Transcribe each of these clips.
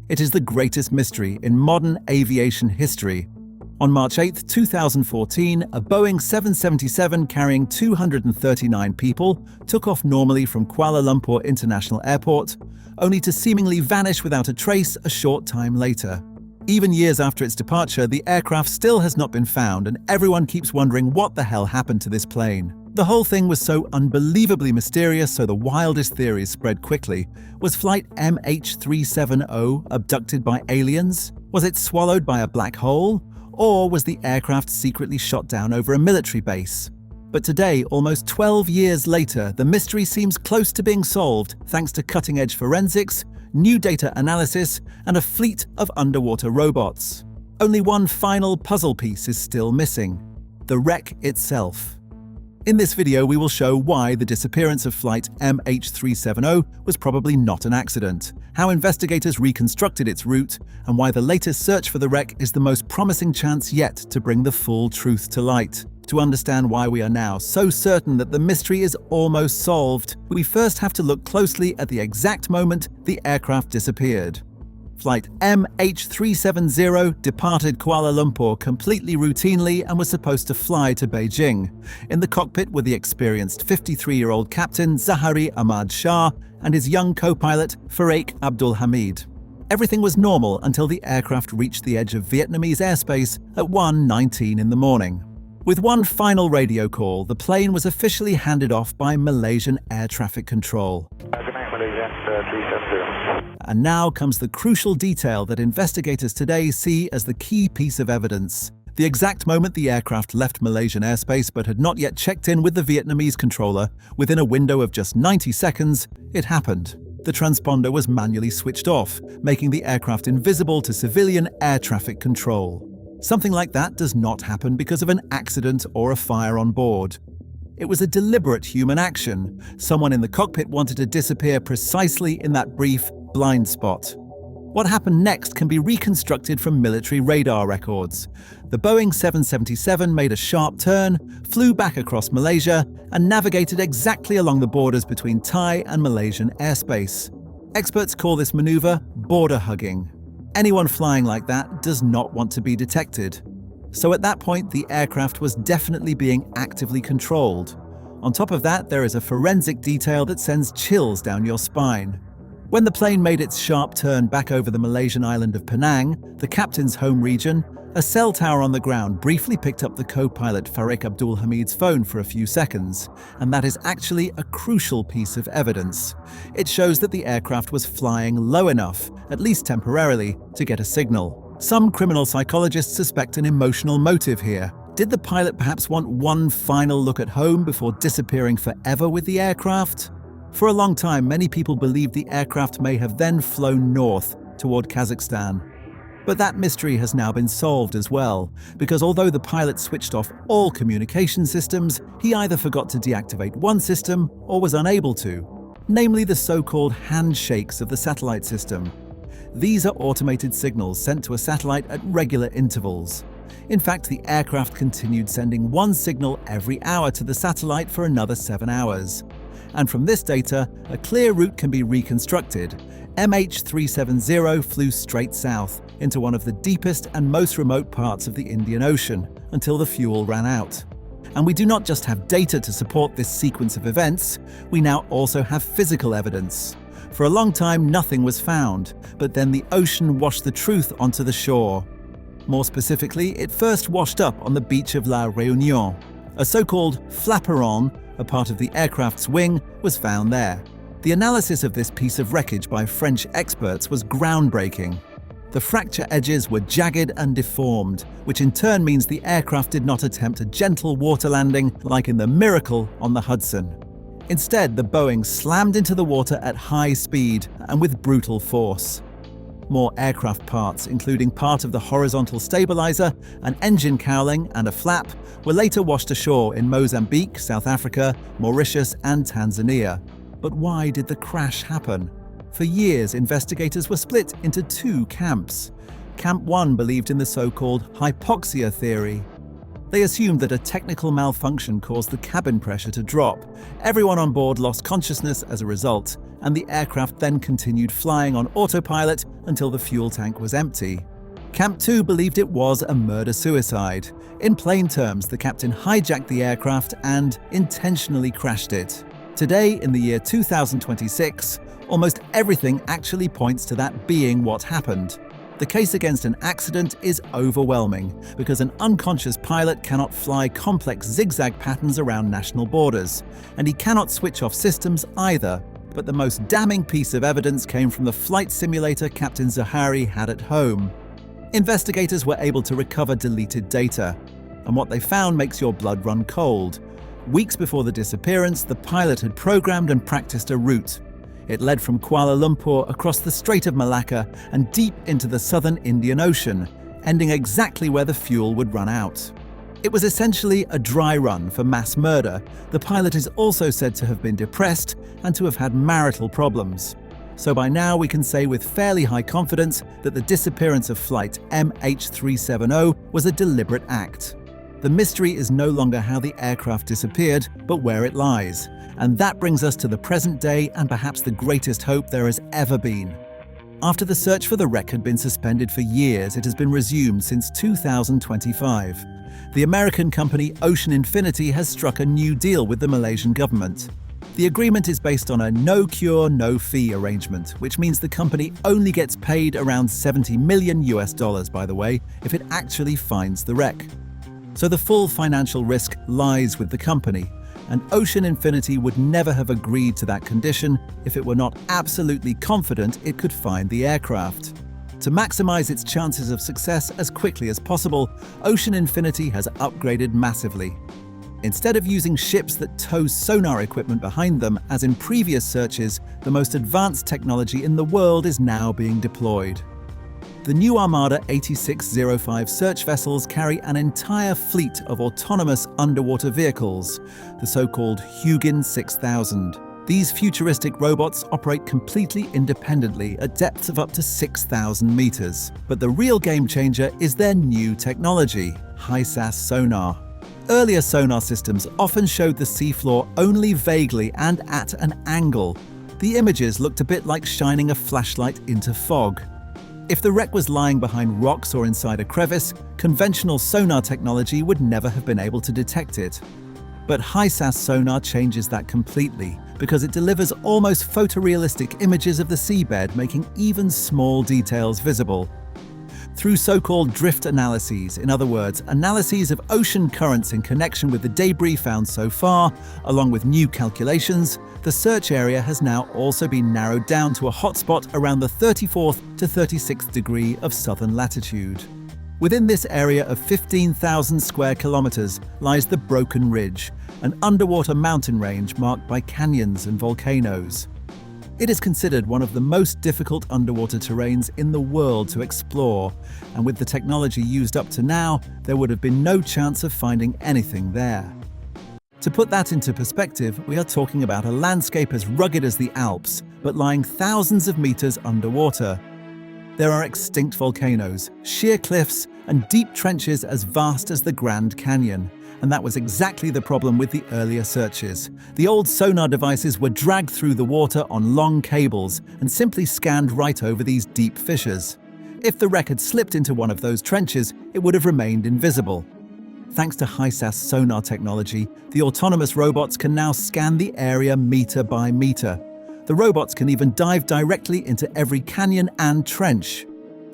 It is the greatest mystery in modern aviation history. On March 8, 2014, a Boeing 777 carrying 239 people took off normally from Kuala Lumpur International Airport, only to seemingly vanish without a trace a short time later. Even years after its departure, the aircraft still has not been found, and everyone keeps wondering what the hell happened to this plane. The whole thing was so unbelievably mysterious, so the wildest theories spread quickly. Was Flight MH370 abducted by aliens? Was it swallowed by a black hole? Or was the aircraft secretly shot down over a military base? But today, almost 12 years later, the mystery seems close to being solved thanks to cutting-edge forensics, new data analysis, and a fleet of underwater robots. Only one final puzzle piece is still missing: the wreck itself. In this video, we will show why the disappearance of Flight MH370 was probably not an accident, how investigators reconstructed its route, and why the latest search for the wreck is the most promising chance yet to bring the full truth to light. To understand why we are now so certain that the mystery is almost solved, we first have to look closely at the exact moment the aircraft disappeared. Flight MH370 departed Kuala Lumpur completely routinely and was supposed to fly to Beijing. In the cockpit were the experienced 53-year-old captain Zahari Ahmad Shah and his young co-pilot Fareq Abdul Hamid. Everything was normal until the aircraft reached the edge of Vietnamese airspace at 1:19 in the morning. With one final radio call, the plane was officially handed off by Malaysian Air Traffic Control. Good night, Malaysia 370. And now comes the crucial detail that investigators today see as the key piece of evidence. The exact moment the aircraft left Malaysian airspace but had not yet checked in with the Vietnamese controller, within a window of just 90 seconds, it happened. The transponder was manually switched off, making the aircraft invisible to civilian air traffic control. Something like that does not happen because of an accident or a fire on board. It was a deliberate human action. Someone in the cockpit wanted to disappear precisely in that brief blind spot. What happened next can be reconstructed from military radar records. The Boeing 777 made a sharp turn, flew back across Malaysia, and navigated exactly along the borders between Thai and Malaysian airspace. Experts call this maneuver border hugging. Anyone flying like that does not want to be detected. So at that point, the aircraft was definitely being actively controlled. On top of that, there is a forensic detail that sends chills down your spine. When the plane made its sharp turn back over the Malaysian island of Penang, the captain's home region, a cell tower on the ground briefly picked up the co-pilot Fareq Abdul Hamid's phone for a few seconds, and that is actually a crucial piece of evidence. It shows that the aircraft was flying low enough, at least temporarily, to get a signal. Some criminal psychologists suspect an emotional motive here. Did the pilot perhaps want one final look at home before disappearing forever with the aircraft? For a long time, many people believed the aircraft may have then flown north toward Kazakhstan. But that mystery has now been solved as well, because although the pilot switched off all communication systems, he either forgot to deactivate one system or was unable to, namely the so-called handshakes of the satellite system. These are automated signals sent to a satellite at regular intervals. In fact, the aircraft continued sending one signal every hour to the satellite for another 7 hours. And from this data, a clear route can be reconstructed. MH370 flew straight south into one of the deepest and most remote parts of the Indian Ocean until the fuel ran out. And we do not just have data to support this sequence of events, we now also have physical evidence. For a long time, nothing was found, but then the ocean washed the truth onto the shore. More specifically, it first washed up on the beach of La Réunion. A so-called flaperon, a part of the aircraft's wing, was found there. The analysis of this piece of wreckage by French experts was groundbreaking. The fracture edges were jagged and deformed, which in turn means the aircraft did not attempt a gentle water landing like in the Miracle on the Hudson. Instead, the Boeing slammed into the water at high speed and with brutal force. More aircraft parts, including part of the horizontal stabilizer, an engine cowling, and a flap, were later washed ashore in Mozambique, South Africa, Mauritius, and Tanzania. But why did the crash happen? For years, investigators were split into two camps. Camp 1 believed in the so-called hypoxia theory. They assumed that a technical malfunction caused the cabin pressure to drop. Everyone on board lost consciousness as a result, and the aircraft then continued flying on autopilot until the fuel tank was empty. Camp 2 believed it was a murder-suicide. In plain terms, the captain hijacked the aircraft and intentionally crashed it. Today, in the year 2026, almost everything actually points to that being what happened. The case against an accident is overwhelming because an unconscious pilot cannot fly complex zigzag patterns around national borders, and he cannot switch off systems either. But the most damning piece of evidence came from the flight simulator Captain Zahari had at home. Investigators were able to recover deleted data, and what they found makes your blood run cold. Weeks before the disappearance, the pilot had programmed and practiced a route. It led from Kuala Lumpur across the Strait of Malacca and deep into the southern Indian Ocean, ending exactly where the fuel would run out. It was essentially a dry run for mass murder. The pilot is also said to have been depressed and to have had marital problems. So by now we can say with fairly high confidence that the disappearance of flight MH370 was a deliberate act. The mystery is no longer how the aircraft disappeared, but where it lies. And that brings us to the present day and perhaps the greatest hope there has ever been. After the search for the wreck had been suspended for years, it has been resumed since 2025. The American company Ocean Infinity has struck a new deal with the Malaysian government. The agreement is based on a no-cure, no-fee arrangement, which means the company only gets paid around $70 million, by the way, if it actually finds the wreck. So the full financial risk lies with the company, and Ocean Infinity would never have agreed to that condition if it were not absolutely confident it could find the aircraft. To maximize its chances of success as quickly as possible, Ocean Infinity has upgraded massively. Instead of using ships that tow sonar equipment behind them, as in previous searches, the most advanced technology in the world is now being deployed. The new Armada 8605 search vessels carry an entire fleet of autonomous underwater vehicles, the so-called Hugin 6000. These futuristic robots operate completely independently at depths of up to 6,000 meters. But the real game changer is their new technology, HISAS sonar. Earlier sonar systems often showed the seafloor only vaguely and at an angle. The images looked a bit like shining a flashlight into fog. If the wreck was lying behind rocks or inside a crevice, conventional sonar technology would never have been able to detect it. But HISAS sonar changes that completely because it delivers almost photorealistic images of the seabed, making even small details visible. Through so-called drift analyses, in other words, analyses of ocean currents in connection with the debris found so far, along with new calculations, the search area has now also been narrowed down to a hotspot around the 34th to 36th degree of southern latitude. Within this area of 15,000 square kilometers lies the Broken Ridge, an underwater mountain range marked by canyons and volcanoes. It is considered one of the most difficult underwater terrains in the world to explore, and with the technology used up to now, there would have been no chance of finding anything there. To put that into perspective, we are talking about a landscape as rugged as the Alps, but lying thousands of meters underwater. There are extinct volcanoes, sheer cliffs, and deep trenches as vast as the Grand Canyon. And that was exactly the problem with the earlier searches. The old sonar devices were dragged through the water on long cables and simply scanned right over these deep fissures. If the wreck had slipped into one of those trenches, it would have remained invisible. Thanks to HISAS sonar technology, the autonomous robots can now scan the area meter by meter. The robots can even dive directly into every canyon and trench.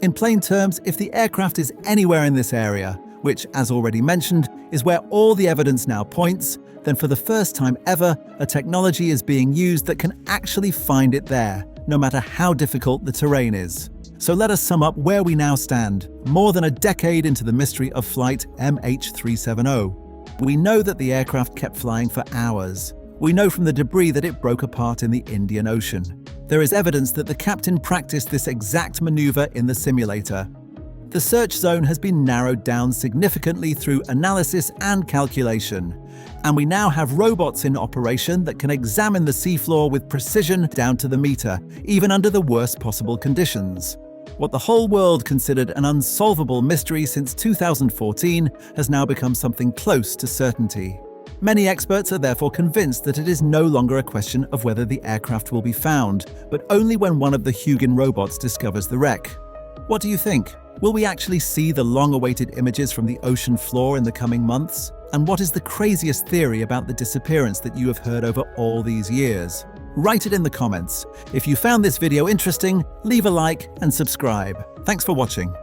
In plain terms, if the aircraft is anywhere in this area, which, as already mentioned, is where all the evidence now points, then for the first time ever, a technology is being used that can actually find it there, no matter how difficult the terrain is. So let us sum up where we now stand, more than a decade into the mystery of flight MH370. We know that the aircraft kept flying for hours. We know from the debris that it broke apart in the Indian Ocean. There is evidence that the captain practiced this exact maneuver in the simulator. The search zone has been narrowed down significantly through analysis and calculation, and we now have robots in operation that can examine the seafloor with precision down to the meter, even under the worst possible conditions. What the whole world considered an unsolvable mystery since 2014 has now become something close to certainty. Many experts are therefore convinced that it is no longer a question of whether the aircraft will be found, but only when one of the Hugin robots discovers the wreck. What do you think? Will we actually see the long-awaited images from the ocean floor in the coming months? And what is the craziest theory about the disappearance that you have heard over all these years? Write it in the comments. If you found this video interesting, leave a like and subscribe. Thanks for watching.